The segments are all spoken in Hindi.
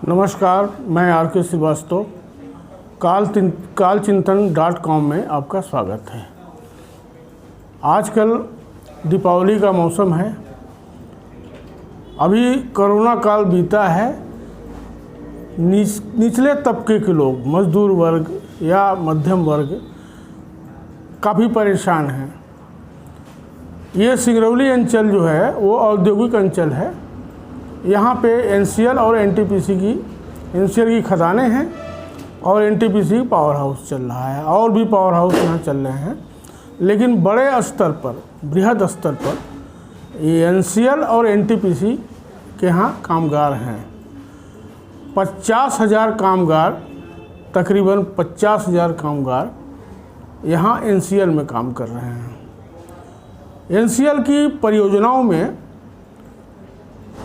नमस्कार, मैं आर.के. श्रीवास्तव। कालचिंतन.com में आपका स्वागत है। आजकल दीपावली का मौसम है। अभी कोरोना काल बीता है। निचले तबके के लोग, मजदूर वर्ग या मध्यम वर्ग काफ़ी परेशान हैं। ये सिंगरौली अंचल जो है वो औद्योगिक अंचल है। यहाँ पे NCL और NTPC की खदानें हैं और NTPC पावर हाउस चल रहा है और भी पावर हाउस यहाँ चल रहे हैं। लेकिन बड़े स्तर पर, बृहद स्तर पर ये NCL और NTPC के यहाँ कामगार हैं। 50,000 कामगार, तकरीबन 50,000 कामगार यहाँ NCL में काम कर रहे हैं। NCL की परियोजनाओं में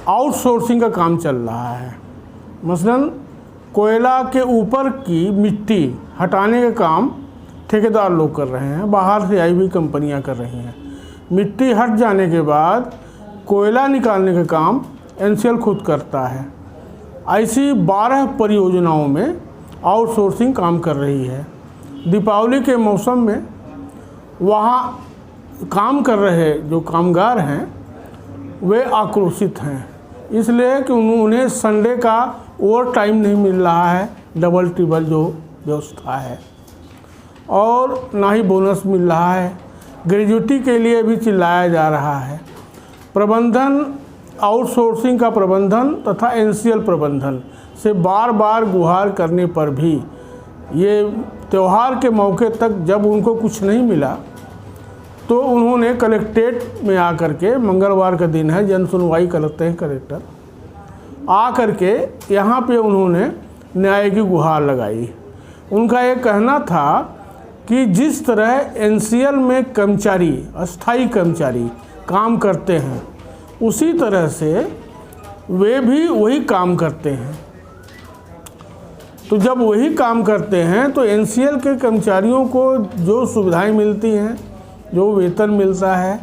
आउटसोर्सिंग का काम चल रहा है। मसलन कोयला के ऊपर की मिट्टी हटाने का काम ठेकेदार लोग कर रहे हैं, बाहर से आई हुई कंपनियां कर रही हैं। मिट्टी हट जाने के बाद कोयला निकालने का काम NCL खुद करता है। ऐसी 12 परियोजनाओं में आउटसोर्सिंग काम कर रही है। दीपावली के मौसम में वहाँ काम कर रहे जो कामगार हैं वे आक्रोशित हैं, इसलिए कि उन्हें संडे का ओवर टाइम नहीं मिल रहा है, डबल ट्रिबल जो व्यवस्था है, और ना ही बोनस मिल रहा है। ग्रेजुएटी के लिए भी चिल्लाया जा रहा है। प्रबंधन, आउटसोर्सिंग का प्रबंधन तथा NCL प्रबंधन से बार बार गुहार करने पर भी ये त्यौहार के मौके तक जब उनको कुछ नहीं मिला तो उन्होंने कलेक्ट्रेट में आकर के, मंगलवार का दिन है, जन सुनवाई करते हैं कलेक्टर, आ करके यहाँ पे उन्होंने न्याय की गुहार लगाई। उनका ये कहना था कि जिस तरह NCL में कर्मचारी, अस्थाई कर्मचारी काम करते हैं, उसी तरह से वे भी वही काम करते हैं। तो जब वही काम करते हैं तो NCL के कर्मचारियों को जो सुविधाएं मिलती हैं, जो वेतन मिलता है,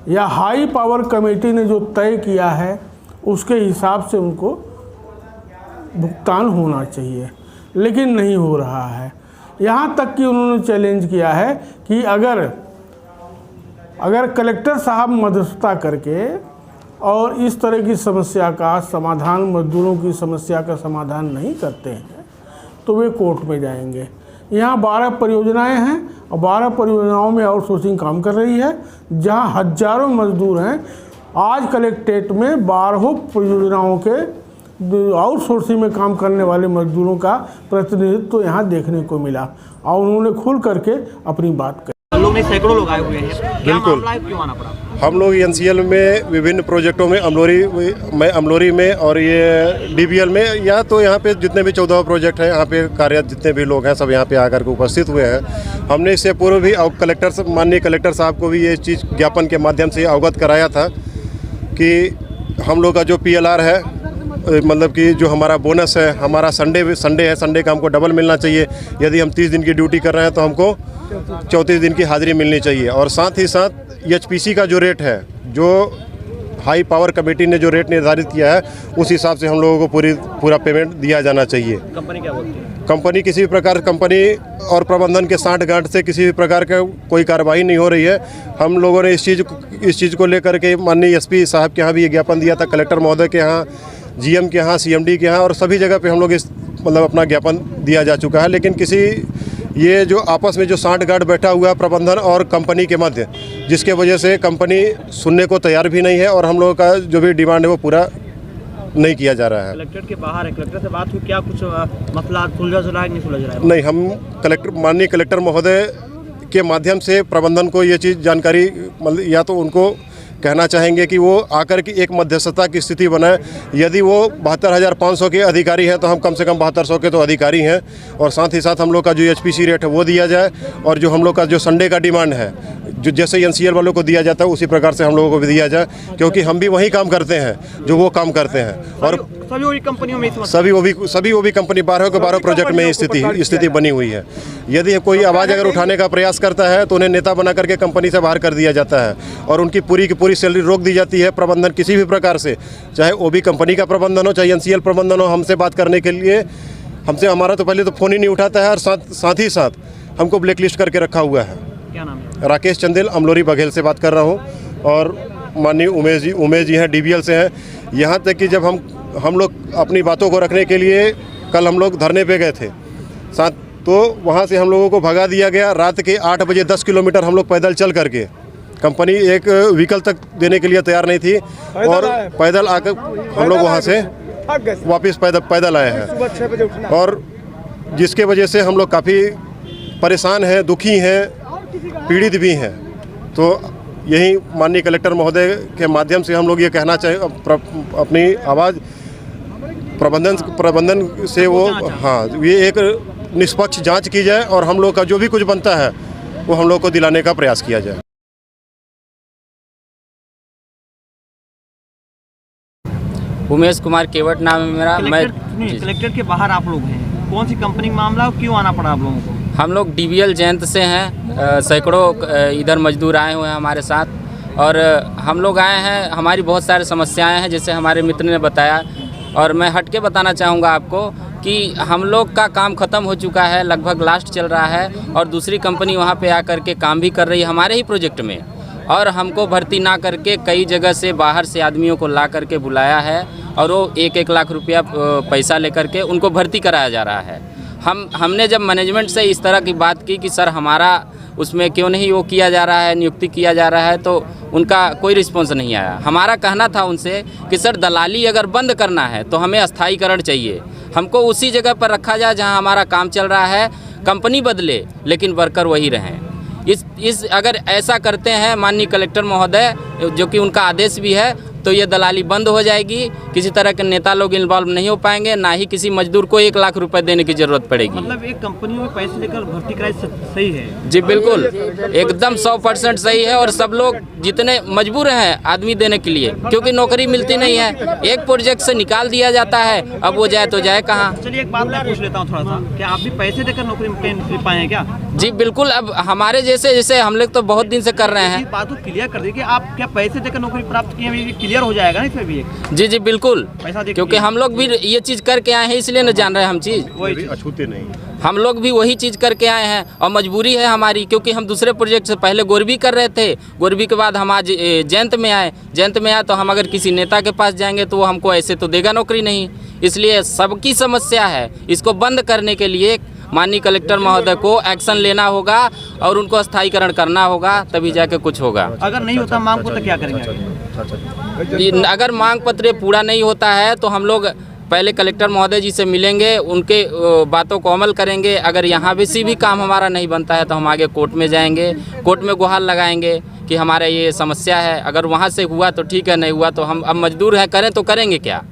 या हाई पावर कमेटी ने जो तय किया है उसके हिसाब से उनको भुगतान होना चाहिए, लेकिन नहीं हो रहा है। यहाँ तक कि उन्होंने चैलेंज किया है कि अगर कलेक्टर साहब मध्यस्थता करके और इस तरह की समस्या का समाधान, मजदूरों की समस्या का समाधान नहीं करते हैं तो वे कोर्ट में जाएंगे। यहाँ 12 परियोजनाएं हैं और 12 परियोजनाओं में आउटसोर्सिंग काम कर रही है, जहाँ हजारों मजदूर हैं। आज कलेक्ट्रेट में 12 परियोजनाओं के आउटसोर्सिंग में काम करने वाले मजदूरों का प्रतिनिधित्व तो यहाँ देखने को मिला और उन्होंने खुल करके अपनी बात कही। सैकड़ों लोग आए हुए हैं, बिल्कुल। क्यों आना पड़ा? हम लोग NCL में विभिन्न प्रोजेक्टों में, अमलोरी में और ये DBL में, या तो यहाँ पे जितने भी 14 प्रोजेक्ट हैं, यहाँ पे कार्यरत जितने भी लोग हैं सब यहाँ पे आकर के उपस्थित हुए हैं। हमने इससे पूर्व भी माननीय कलेक्टर साहब को भी ये चीज़ ज्ञापन के माध्यम से अवगत कराया था कि हम लोग का जो PLR है, मतलब कि जो हमारा बोनस है, हमारा संडे है, संडे का हमको डबल मिलना चाहिए। यदि हम 30 दिन की ड्यूटी कर रहे हैं तो हमको 34 दिन की हाजिरी मिलनी चाहिए। और साथ ही साथ HPC का जो रेट है, जो हाई पावर कमेटी ने जो रेट निर्धारित किया है, उस हिसाब से हम लोगों को पूरा पेमेंट दिया जाना चाहिए। कंपनी क्या बोलती है? कंपनी किसी भी प्रकार, कंपनी और प्रबंधन के साँठ-गाँठ से किसी भी प्रकार का कोई कार्रवाई नहीं हो रही है। हम लोगों ने इस चीज़ को लेकर के माननीय SP साहब के यहाँ भी ये ज्ञापन दिया था, कलेक्टर महोदय के यहाँ, GM के यहाँ, CMD के यहाँ, और सभी जगह पे हम लोग अपना ज्ञापन दिया जा चुका है। लेकिन ये जो आपस में जो साँठ-गाँठ बैठा हुआ है प्रबंधन और कंपनी के मध्य, जिसके वजह से कंपनी सुनने को तैयार भी नहीं है और हम लोगों का जो भी डिमांड है वो पूरा नहीं किया जा रहा है। कलेक्टर के बाहर है, कलेक्टर से बात हुई क्या? कुछ मसला सुलझा रहा है, नहीं सुलझ रहा है? नहीं, हम माननीय कलेक्टर महोदय के माध्यम से प्रबंधन को ये चीज़ जानकारी, या तो उनको कहना चाहेंगे कि वो आकर की एक मध्यस्थता की स्थिति बनाए। यदि वो 72,500 के अधिकारी हैं तो हम कम से कम 7200 के तो अधिकारी हैं, और साथ ही साथ हम लोग का जो HPC रेट है वो दिया जाए, और जो हम लोग का जो संडे का डिमांड है, जो जैसे NCL वालों को दिया जाता है उसी प्रकार से हम लोगों को भी दिया जाए, क्योंकि हम भी वही काम करते हैं जो वो काम करते हैं। और सभी वही कंपनियों में सभी वो भी कंपनी 12 के 12 प्रोजेक्ट में स्थिति बनी हुई है। यदि कोई आवाज़ अगर उठाने का प्रयास करता है तो उन्हें नेता बना करके कंपनी से बाहर कर दिया जाता है और उनकी पूरी की पूरी सैलरी रोक दी जाती है। प्रबंधन किसी भी प्रकार से, चाहे OB कंपनी का प्रबंधन हो, चाहे NCL प्रबंधन हो, हमसे बात करने के लिए हमारा तो पहले तो फ़ोन ही नहीं उठाता है और साथ ही साथ हमको ब्लैक लिस्ट करके रखा हुआ है। क्या नाम है? राकेश चंदेल, अमलोरी बघेल से बात कर रहा हूँ और माननीय उमेश जी हैं, DBL से हैं। यहाँ तक कि जब हम लोग अपनी बातों को रखने के लिए कल हम लोग धरने पे गए थे तो वहाँ से हम लोगों को भगा दिया गया। रात के 8 बजे 10 किलोमीटर हम लोग पैदल चल करके, कंपनी एक व्हीकल तक देने के लिए तैयार नहीं थी और पैदल आकर हम लोग वहाँ से वापस पैदल आए हैं और जिसके वजह से हम लोग काफ़ी परेशान हैं, दुखी हैं, पीड़ित भी हैं। तो यही माननीय कलेक्टर महोदय के माध्यम से हम लोग ये कहना चाहिए, अपनी आवाज़ प्रबंधन से वो, हाँ, ये एक निष्पक्ष जांच की जाए और हम लोग का जो भी कुछ बनता है वो हम लोग को दिलाने का प्रयास किया जाए। उमेश कुमार केवट नाम है मेरा। कलेक्टर के बाहर आप लोग हैं, कौन सी कंपनी का मामला और क्यों आना पड़ा आप लोगों को? हम लोग DBL जयंत से हैं। सैकड़ों इधर मजदूर आए हुए हैं हमारे साथ और हम लोग आए हैं। हमारी बहुत सारी समस्याएं हैं, जैसे हमारे मित्र ने बताया, और मैं हट के बताना चाहूँगा आपको कि हम लोग का काम ख़त्म हो चुका है, लगभग लास्ट चल रहा है और दूसरी कंपनी वहाँ पे आकर के काम भी कर रही है हमारे ही प्रोजेक्ट में, और हमको भर्ती ना करके कई जगह से बाहर से आदमियों को ला करके बुलाया है और वो 1-1 लाख रुपया पैसा लेकर के उनको भर्ती कराया जा रहा है। हमने जब मैनेजमेंट से इस तरह की बात की कि सर हमारा उसमें क्यों नहीं वो किया जा रहा है, नियुक्ति किया जा रहा है, तो उनका कोई रिस्पॉन्स नहीं आया। हमारा कहना था उनसे कि सर दलाली अगर बंद करना है तो हमें स्थायीकरण चाहिए, हमको उसी जगह पर रखा जाए जहां हमारा काम चल रहा है, कंपनी बदले लेकिन वर्कर वही रहें। इस अगर ऐसा करते हैं माननीय कलेक्टर महोदय, जो कि उनका आदेश भी है, तो ये दलाली बंद हो जाएगी, किसी तरह के नेता लोग इन्वॉल्व नहीं हो पाएंगे, ना ही किसी मजदूर को 1 लाख रुपए देने की जरूरत पड़ेगी। मतलब एक कंपनी में पैसे लेकर भर्ती कराई सही है? जी बिल्कुल, एकदम 100% सही है और सब लोग जितने मजबूर हैं आदमी देने के लिए, क्योंकि नौकरी मिलती नहीं है। एक प्रोजेक्ट से निकाल दिया जाता है, अब वो जाए तो जाए कहाँ। चलिए एक बात मैं पूछ लेता हूँ थोड़ा सा, क्या आप भी पैसे देकर नौकरी पाए हैं क्या? जी बिल्कुल, अब हमारे जैसे हम लोग तो बहुत दिन से कर रहे हैं। बात तो क्लियर कर दी कि आप क्या पैसे देकर नौकरी प्राप्त किए, क्लियर हो जाएगा ना इसमें भी? जी बिल्कुल, पैसा देकर, क्योंकि हम लोग भी ये चीज़ करके आए हैं, इसलिए न जान रहे हैं हम चीज़, वही अछूते नहीं, हम लोग भी वही चीज़ करके आए हैं और मजबूरी है हमारी, क्योंकि हम दूसरे प्रोजेक्ट से पहले गोरबी कर रहे थे। गोरबी के बाद हम आज जयंत में आए तो हम अगर किसी नेता के पास जाएंगे तो वो हमको ऐसे तो देगा नौकरी नहीं। इसलिए सबकी समस्या है, इसको बंद करने के लिए माननीय कलेक्टर महोदय को एक्शन लेना होगा और उनको स्थायीकरण करना होगा, तभी जाके कुछ होगा। अगर नहीं होता मांग पत्र क्या करेंगे? अगर मांग पत्र पूरा नहीं होता है तो हम लोग पहले कलेक्टर महोदय जी से मिलेंगे, उनके बातों को अमल करेंगे। अगर यहाँ भी काम हमारा नहीं बनता है तो हम आगे कोर्ट में जाएंगे, कोर्ट में गुहार लगाएंगे कि हमारा ये समस्या है। अगर वहाँ से हुआ तो ठीक है, नहीं हुआ तो हम अब मजदूर हैं, करें तो करेंगे क्या।